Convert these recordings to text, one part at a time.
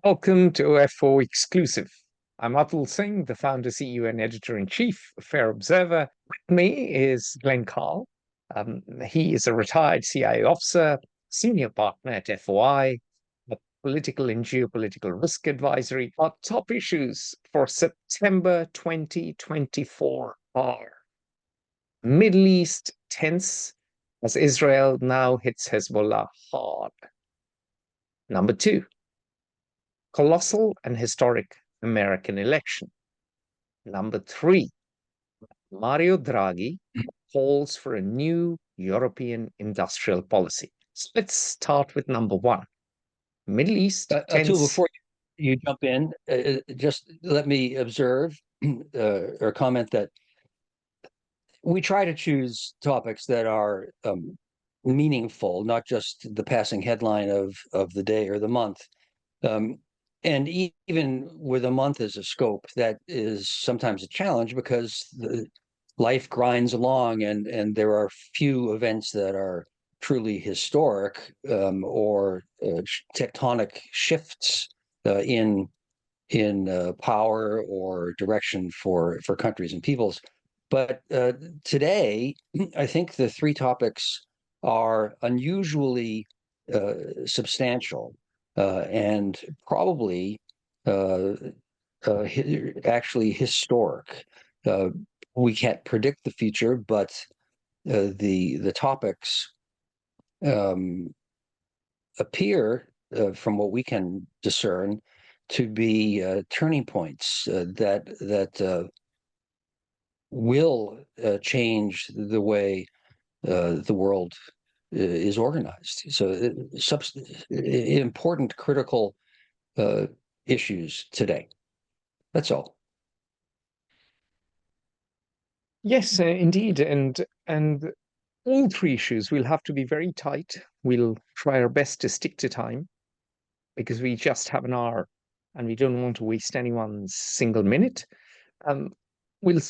Welcome to OF4 Exclusive. I'm Atul Singh, the founder, CEO, and editor-in-chief of Fair Observer. With me is Glenn Carl. He is a retired CIA officer, senior partner at FOI, a political and geopolitical risk advisory. Our top issues for September 2024 are Middle East tense as Israel now hits Hezbollah hard. Number two, colossal and historic American election. Number three, Mario Draghi calls for a new European industrial policy. So let's start with number one. Middle East Atul, tense. before you jump in, just let me observe or comment that we try to choose topics that are meaningful, not just the passing headline of the day or the month. And even with a month as a scope, that is sometimes a challenge because life grinds along and there are few events that are truly historic or tectonic shifts in power or direction for countries and peoples. But today, I think the three topics are unusually substantial and probably actually historic. We can't predict the future, but the topics appear, from what we can discern, to be turning points that will change the way the world is organized. So, important, critical issues today. That's all. Yes, indeed, and all three issues will have to be very tight. We'll try our best to stick to time because we just have an hour and we don't want to waste anyone's single minute. We'll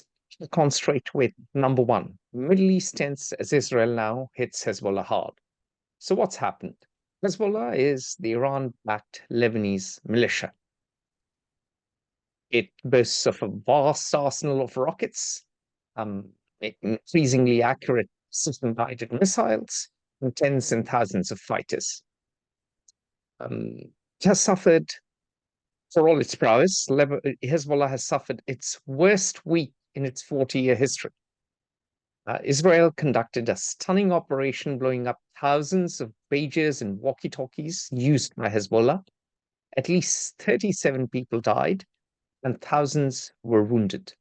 concentrate with number one, Middle East tense as Israel now hits Hezbollah hard. So what's happened? Hezbollah is the Iran-backed Lebanese militia. It boasts of a vast arsenal of rockets, increasingly accurate system-guided missiles, and tens and thousands of fighters. It has suffered, for all its prowess, Hezbollah has suffered its worst week in its 40-year history. Israel conducted a stunning operation, blowing up thousands of pagers and walkie-talkies used by Hezbollah. At least 37 people died and thousands were wounded.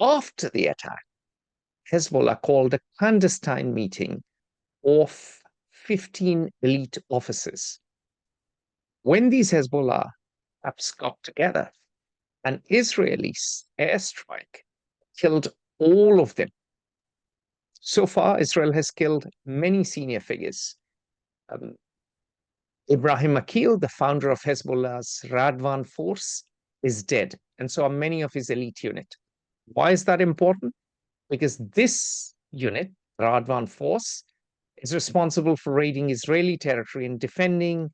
After the attack, Hezbollah called a clandestine meeting of 15 elite officers. When these Hezbollah apps got together, an Israeli airstrike killed all of them. So far, Israel has killed many senior figures. Ibrahim Akil, the founder of Hezbollah's Radwan force, is dead, and so are many of his elite unit. Why is that important? Because this unit, Radwan force, is responsible for raiding Israeli territory and defending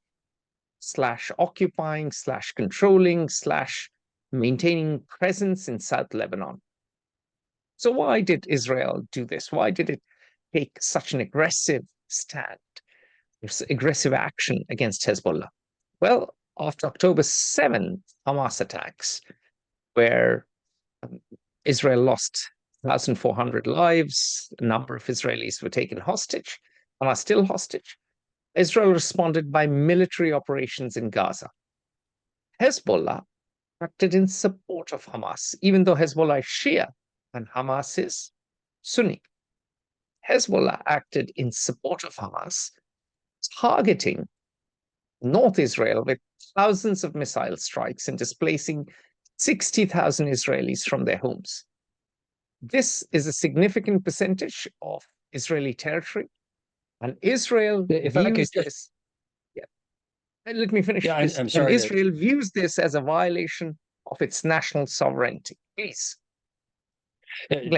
/ occupying / controlling / maintaining presence in South Lebanon. So why did Israel do this? Why did it take such an aggressive stand, aggressive action against Hezbollah? Well, after October 7th Hamas attacks, where Israel lost 1,400 lives, a number of Israelis were taken hostage and are still hostage, Israel responded by military operations in Gaza. Hezbollah acted in support of Hamas, even though Hezbollah is Shia and Hamas is Sunni. Hezbollah acted in support of Hamas, targeting North Israel with thousands of missile strikes and displacing 60,000 Israelis from their homes. This is a significant percentage of Israeli territory, and Israel views this. Yeah, let me finish. Yeah, I'm sorry. And Israel views this as a violation of its national sovereignty. Please.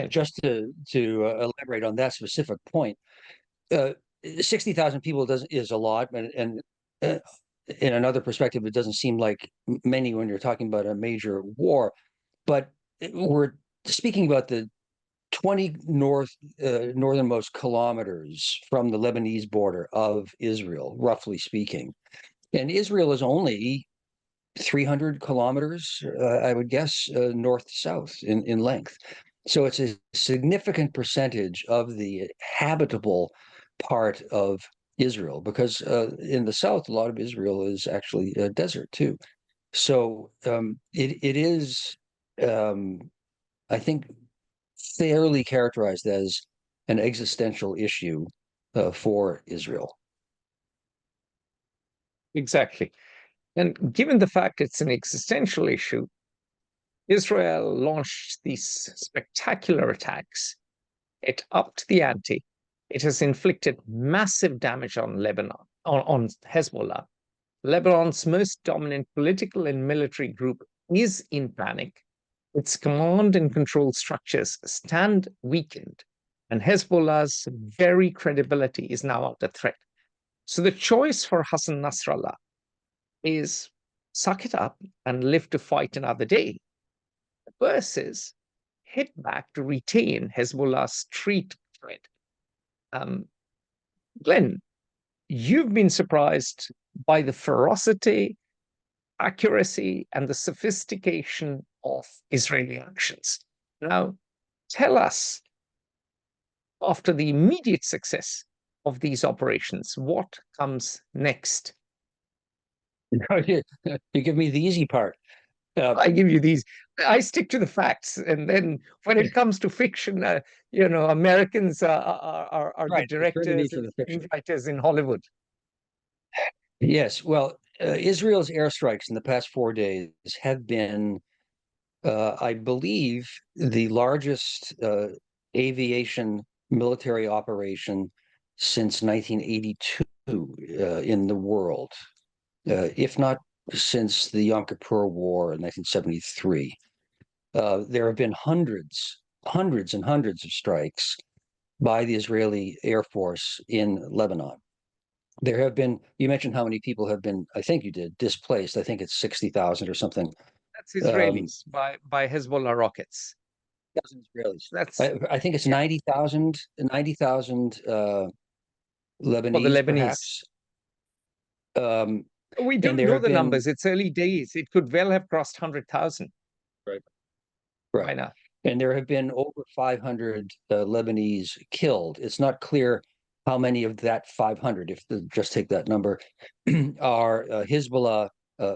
Just to elaborate on that specific point, 60,000 people is a lot, and in another perspective, it doesn't seem like many when you're talking about a major war, but we're speaking about the 20 northernmost kilometers from the Lebanese border of Israel, roughly speaking. And Israel is only 300 kilometers, I would guess, north to south in length. So it's a significant percentage of the habitable part of Israel, because in the south, a lot of Israel is actually a desert too. So it is, I think, fairly characterized as an existential issue for Israel. Exactly. And given the fact it's an existential issue, Israel launched these spectacular attacks. It upped the ante. It has inflicted massive damage on Lebanon, on Hezbollah. Lebanon's most dominant political and military group is in panic. Its command and control structures stand weakened, and Hezbollah's very credibility is now under threat. So the choice for Hassan Nasrallah is suck it up and live to fight another day, versus hit back to retain Hezbollah's street threat. Glenn, you've been surprised by the ferocity, accuracy, and the sophistication of Israeli actions. Now, tell us, after the immediate success of these operations, what comes next? You give me the easy part. I give you these. I stick to the facts, and then when it comes to fiction, Americans are the Right, there's very directors need for and the fiction. screenwriters in Hollywood. Yes, well, Israel's airstrikes in the past 4 days have been, I believe, the largest aviation military operation since 1982 in the world, if not since the Yom Kippur War in 1973. There have been hundreds and hundreds of strikes by the Israeli Air Force in Lebanon. There have been, you mentioned how many people have been, I think you did, displaced. I think it's 60,000 or something. That's Israelis by Hezbollah rockets. Israelis. That's I think it's yeah, 90,000 for the Lebanese, Lebanese. perhaps. Um, We and don't there know have the been, numbers. It's early days. It could well have crossed 100,000 right, by right. now. And there have been over 500 Lebanese killed. It's not clear how many of that 500, if just take that number, are Hezbollah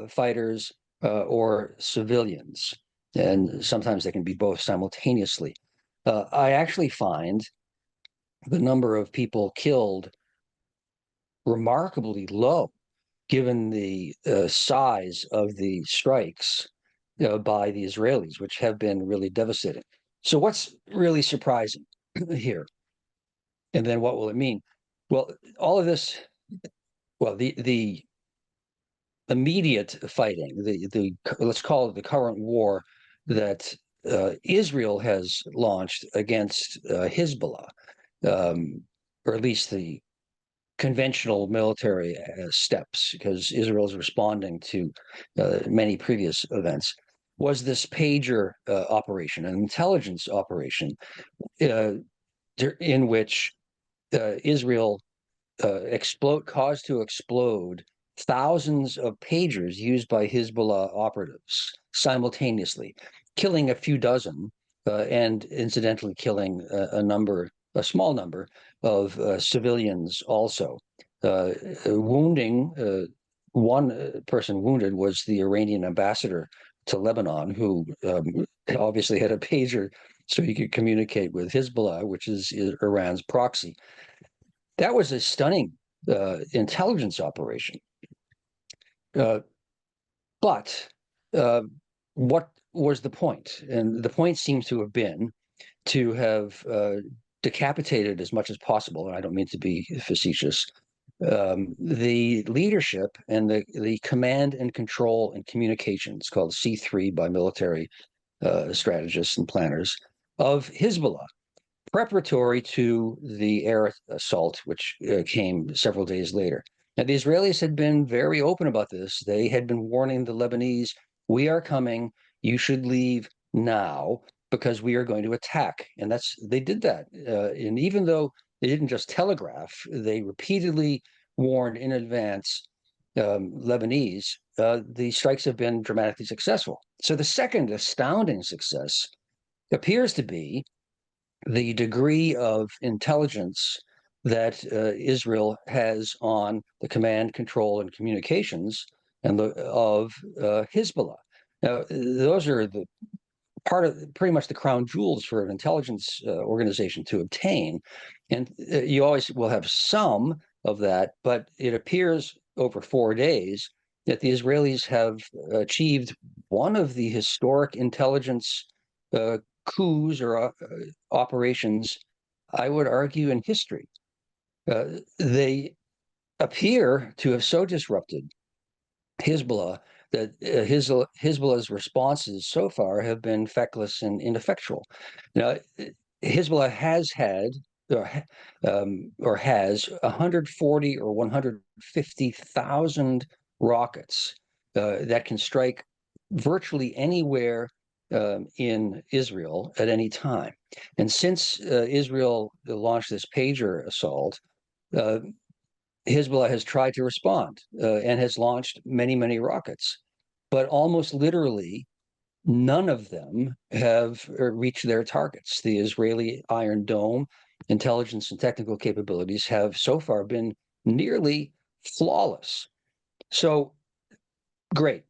fighters or civilians. And sometimes they can be both simultaneously. I actually find the number of people killed remarkably low, given the size of the strikes by the Israelis, which have been really devastating. So, what's really surprising here? And then what will it mean? Well, all of this, well, the immediate fighting, the let's call it the current war that Israel has launched against Hezbollah, or at least the conventional military steps, because Israel is responding to many previous events, was this pager operation, an intelligence operation, uh, in which Israel caused to explode thousands of pagers used by Hezbollah operatives simultaneously, killing a few dozen, and incidentally killing a small number of civilians also. Wounding one person wounded was the Iranian ambassador to Lebanon, who obviously had a pager so he could communicate with Hezbollah, which is Iran's proxy. That was a stunning intelligence operation. But what was the point? And the point seems to have been to have decapitated as much as possible, and I don't mean to be facetious, the leadership and the command and control and communications, called C3 by military strategists and planners, of Hezbollah, preparatory to the air assault, which came several days later. And the Israelis had been very open about this. They had been warning the Lebanese, we are coming, you should leave now because we are going to attack. And they did that. And even though they didn't just telegraph, they repeatedly warned in advance Lebanese. The strikes have been dramatically successful. So the second astounding success appears to be the degree of intelligence that Israel has on the command, control, and communications of Hezbollah. Now, those are the part of pretty much the crown jewels for an intelligence organization to obtain. And you always will have some of that, but it appears over 4 days that the Israelis have achieved one of the historic intelligence coups or operations, I would argue, in history. They appear to have so disrupted Hezbollah that Hezbollah's responses so far have been feckless and ineffectual. Now, Hezbollah has had or has 140 or 150,000 rockets that can strike virtually anywhere in Israel at any time. And since Israel launched this pager assault, Hezbollah has tried to respond and has launched many, many rockets, but almost literally none of them have reached their targets. The Israeli Iron Dome intelligence and technical capabilities have so far been nearly flawless. So great,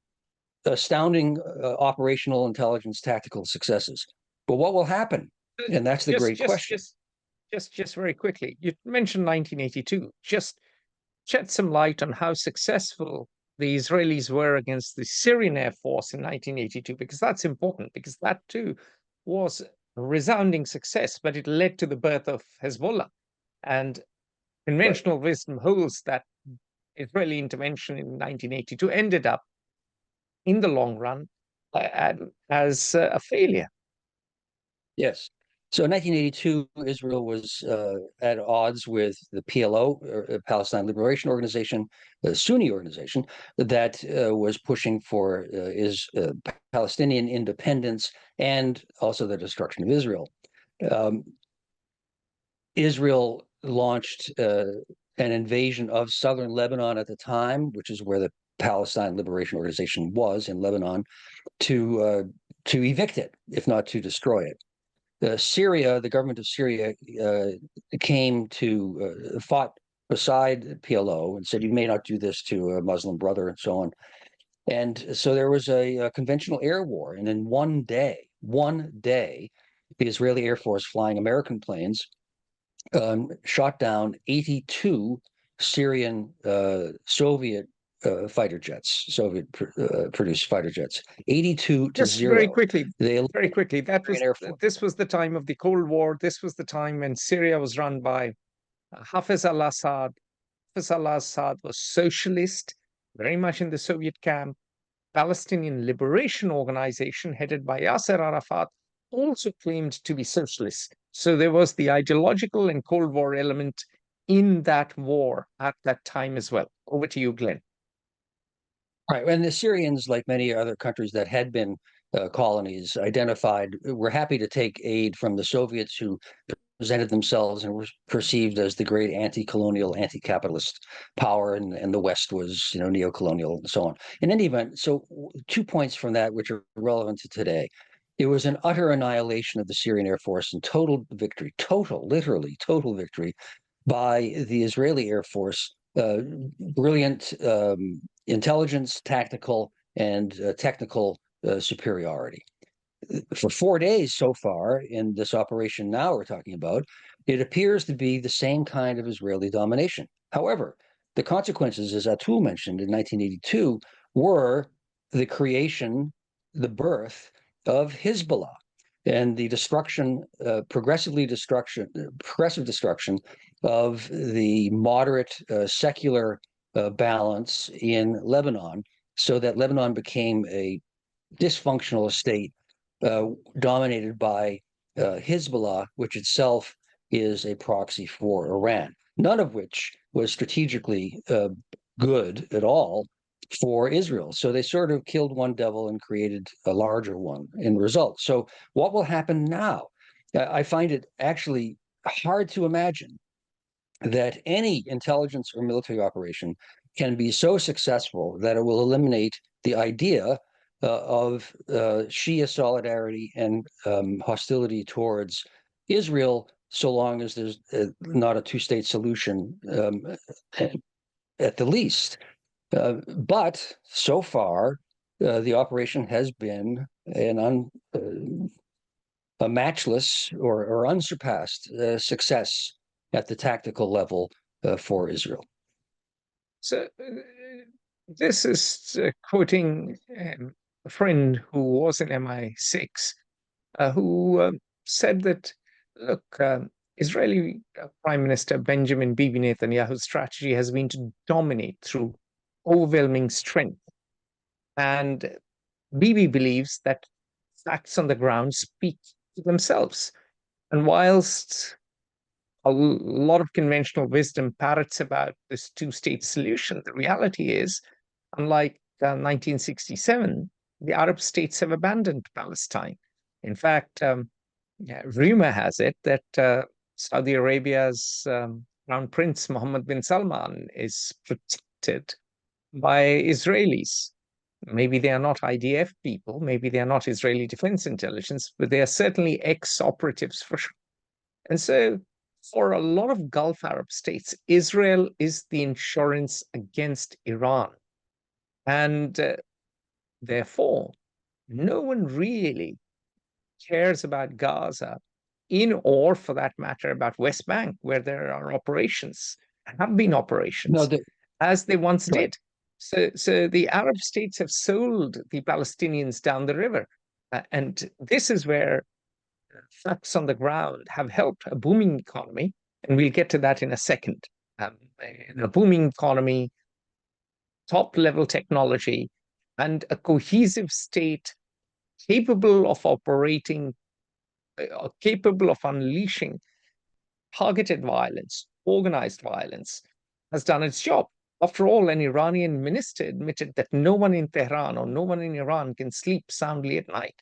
astounding operational intelligence tactical successes. But what will happen? And that's the great question. Just very quickly, you mentioned 1982. Just shed some light on how successful the Israelis were against the Syrian Air Force in 1982, because that's important, because that too was a resounding success, but it led to the birth of Hezbollah. And conventional wisdom holds that Israeli intervention in 1982 ended up, in the long run, as a failure. Yes. So in 1982, Israel was at odds with the PLO, or Palestine Liberation Organization, the Sunni organization that was pushing for Palestinian independence and also the destruction of Israel. Israel launched an invasion of southern Lebanon at the time, which is where the Palestine Liberation Organization was in Lebanon, to evict it, if not to destroy it. Syria, the government of Syria, came to fought beside PLO and said, you may not do this to a Muslim brother and so on. And so there was a conventional air war. And in one day, the Israeli Air Force flying American planes shot down 82 Syrian Soviet fighter jets, Soviet produced fighter jets, 82 to 0. Very quickly, this was the time of the Cold War. This was the time when Syria was run by Hafez al-Assad. Hafez al-Assad was socialist, very much in the Soviet camp. Palestinian Liberation Organization, headed by Yasser Arafat, also claimed to be socialist. So there was the ideological and Cold War element in that war at that time as well. Over to you, Glenn. Right, and the Syrians, like many other countries that had been colonies, identified, were happy to take aid from the Soviets, who presented themselves and were perceived as the great anti-colonial, anti-capitalist power, and the West was, neo-colonial and so on. In any event, so 2 points from that which are relevant to today. It was an utter annihilation of the Syrian Air Force and total victory, literally total victory by the Israeli Air Force. Brilliant intelligence, tactical, and technical superiority. For 4 days so far in this operation now we're talking about, it appears to be the same kind of Israeli domination. However, the consequences, as Atul mentioned in 1982, were the creation, the birth of Hezbollah and the destruction, progressive destruction of the moderate secular balance in Lebanon, so that Lebanon became a dysfunctional state dominated by Hezbollah, which itself is a proxy for Iran, none of which was strategically good at all for Israel. So they sort of killed one devil and created a larger one in result. So what will happen now? I find it actually hard to imagine that any intelligence or military operation can be so successful that it will eliminate the idea of Shia solidarity and hostility towards Israel, so long as there's not a two-state solution at the least. But so far, the operation has been a matchless or unsurpassed success at the tactical level for Israel. So this is quoting a friend who was in MI6, who said that, look, Israeli Prime Minister Benjamin Bibi Netanyahu's strategy has been to dominate through overwhelming strength. And Bibi believes that facts on the ground speak for themselves. And whilst a lot of conventional wisdom parrots about this two-state solution, the reality is, unlike 1967, the Arab states have abandoned Palestine. In fact, rumor has it that Saudi Arabia's Crown Prince Mohammed bin Salman is protected by Israelis. Maybe they are not IDF people, maybe they are not Israeli Defense Intelligence, but they are certainly ex-operatives for sure. And so, for a lot of Gulf Arab states, Israel is the insurance against Iran. And therefore, no one really cares about Gaza, or for that matter, about West Bank, where there are operations, have been operations, as they once did. So the Arab states have sold the Palestinians down the river. And this is where facts on the ground have helped a booming economy. And we'll get to that in a second. A booming economy, top-level technology, and a cohesive state capable of operating, capable of unleashing targeted violence, organized violence, has done its job. After all, an Iranian minister admitted that no one in Tehran or no one in Iran can sleep soundly at night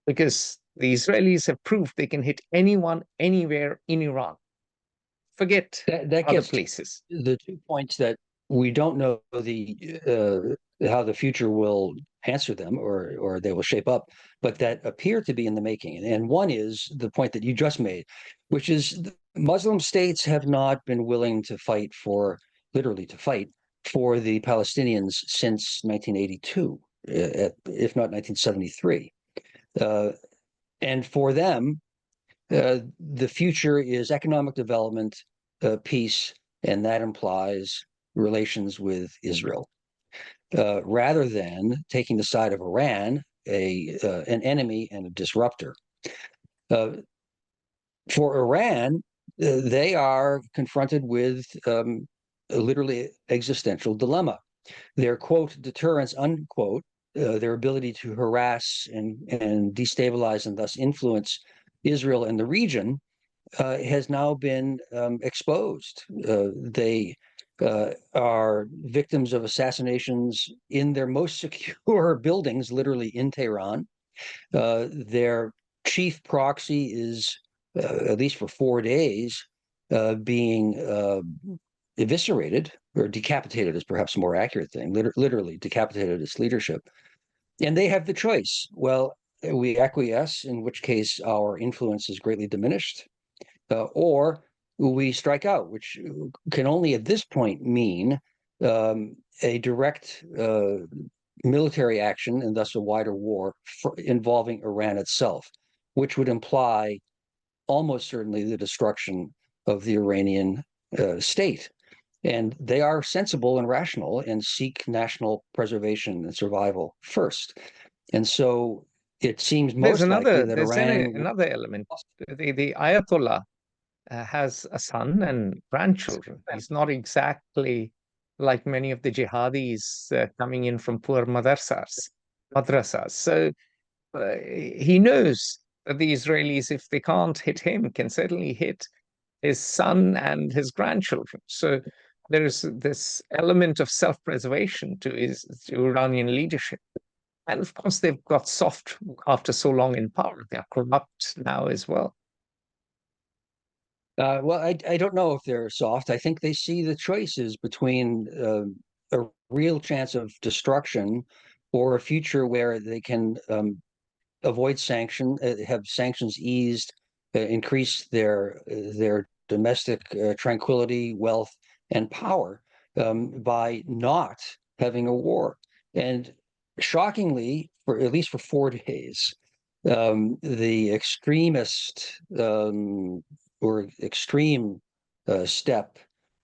because the Israelis have proved they can hit anyone, anywhere in Iran. Forget that other gets places. The 2 points that we don't know how the future will answer them or they will shape up, but that appear to be in the making. And one is the point that you just made, which is Muslim states have not been willing to fight literally to fight for the Palestinians since 1982, if not 1973. And for them, the future is economic development, peace, and that implies relations with Israel, rather than taking the side of Iran, an enemy and a disruptor. For Iran, they are confronted with a literally existential dilemma. Their, quote, deterrence, unquote, their ability to harass and destabilize and thus influence Israel and the region has now been exposed. They are victims of assassinations in their most secure buildings, literally in Tehran. Their chief proxy is, at least for 4 days, being eviscerated, or decapitated is perhaps a more accurate thing, literally decapitated its leadership. And they have the choice. Well, we acquiesce, in which case our influence is greatly diminished, or we strike out, which can only at this point mean a direct military action and thus a wider war involving Iran itself, which would imply almost certainly the destruction of the Iranian state. And they are sensible and rational and seek national preservation and survival first. And so it seems most likely that Iran... another element. The Ayatollah has a son and grandchildren. He's not exactly like many of the jihadis coming in from poor madrasas. So he knows that the Israelis, if they can't hit him, can certainly hit his son and his grandchildren. So there is this element of self-preservation to Iranian leadership. And of course, they've got soft after so long in power. They're corrupt now as well. Well, I don't know if they're soft. I think they see the choices between a real chance of destruction or a future where they can avoid sanction, have sanctions eased, increase their domestic tranquility, wealth, and power by not having a war. And shockingly, for at least for 4 days, the extremist or extreme step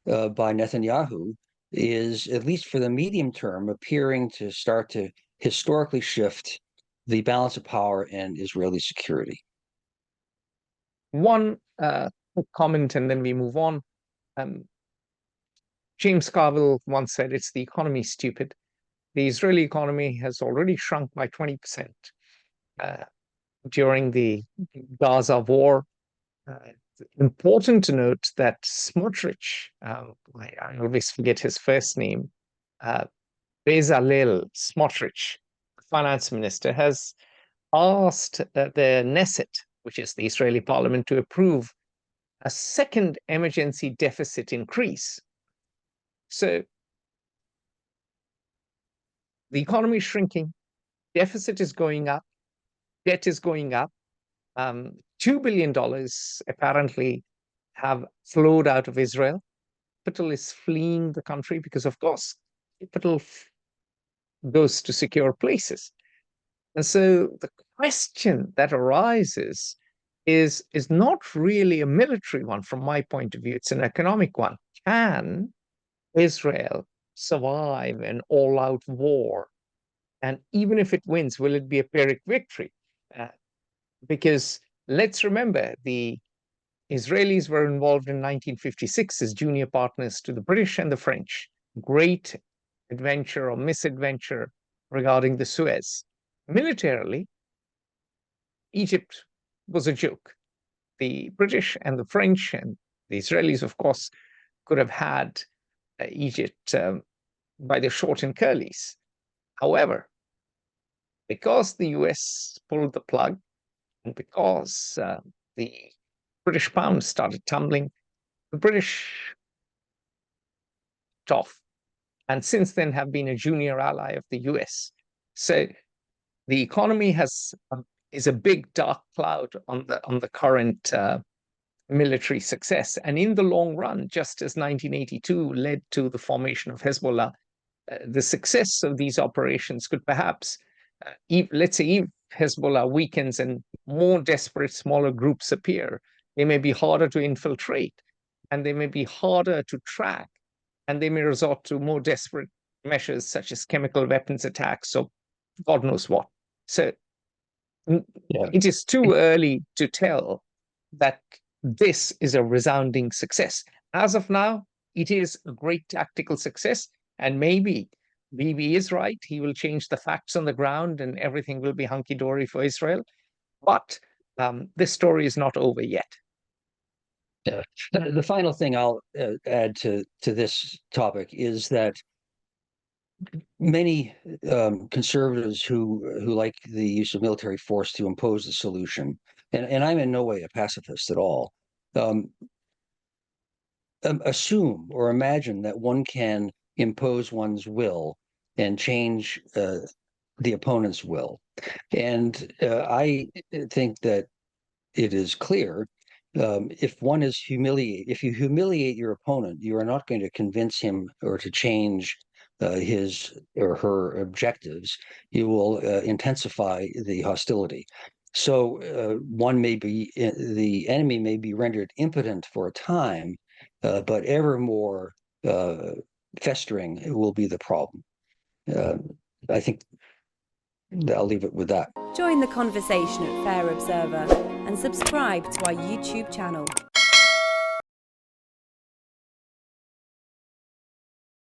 by Netanyahu is, at least for the medium term, appearing to start to historically shift the balance of power and Israeli security. One quick comment, and then we move on. James Carville once said, "It's the economy, stupid." The Israeli economy has already shrunk by 20% during the Gaza war. Important to note that Smotrich, I always forget his first name, Bezalel Smotrich, the finance minister, has asked the Knesset, which is the Israeli parliament, to approve a second emergency deficit increase. So the economy is shrinking, deficit is going up, debt is going up. $2 billion apparently have flowed out of Israel. Capital is fleeing the country because, of course, capital goes to secure places. And so the question that arises is not really a military one from my point of view. It's an economic one. Can Israel survive an all-out war? And even if it wins, will it be a Pyrrhic victory? Because let's remember, the Israelis were involved in 1956 as junior partners to the British and the French. Great adventure or misadventure regarding the Suez. Militarily, Egypt was a joke. The British and the French and the Israelis, of course, could have had Egypt by the short and curlies. However, because the US pulled the plug, and because the British pound started tumbling, the British off, and since then have been a junior ally of the US. So the economy is a big dark cloud on the current military success. And in the long run, just as 1982 led to the formation of Hezbollah, the success of these operations could perhaps, let's say, if Hezbollah weakens and more desperate smaller groups appear, they may be harder to infiltrate, and they may be harder to track, and they may resort to more desperate measures such as chemical weapons attacks or God knows what. So it is too early to tell that this is a resounding success. As of now, it is a great tactical success, and maybe Bibi is right. He will change the facts on the ground and everything will be hunky-dory for Israel. But this story is not over yet. Yeah. The final thing I'll add to this topic is that many conservatives who like the use of military force to impose the solution, and I'm in no way a pacifist at all, assume or imagine that one can impose one's will and change the opponent's will. And I think that it is clear, if you humiliate your opponent, you are not going to convince him or to change his or her objectives. You will intensify the hostility. So the enemy may be rendered impotent for a time, but ever more festering will be the problem. I think I'll leave it with that. Join the conversation at Fair Observer and subscribe to our YouTube channel.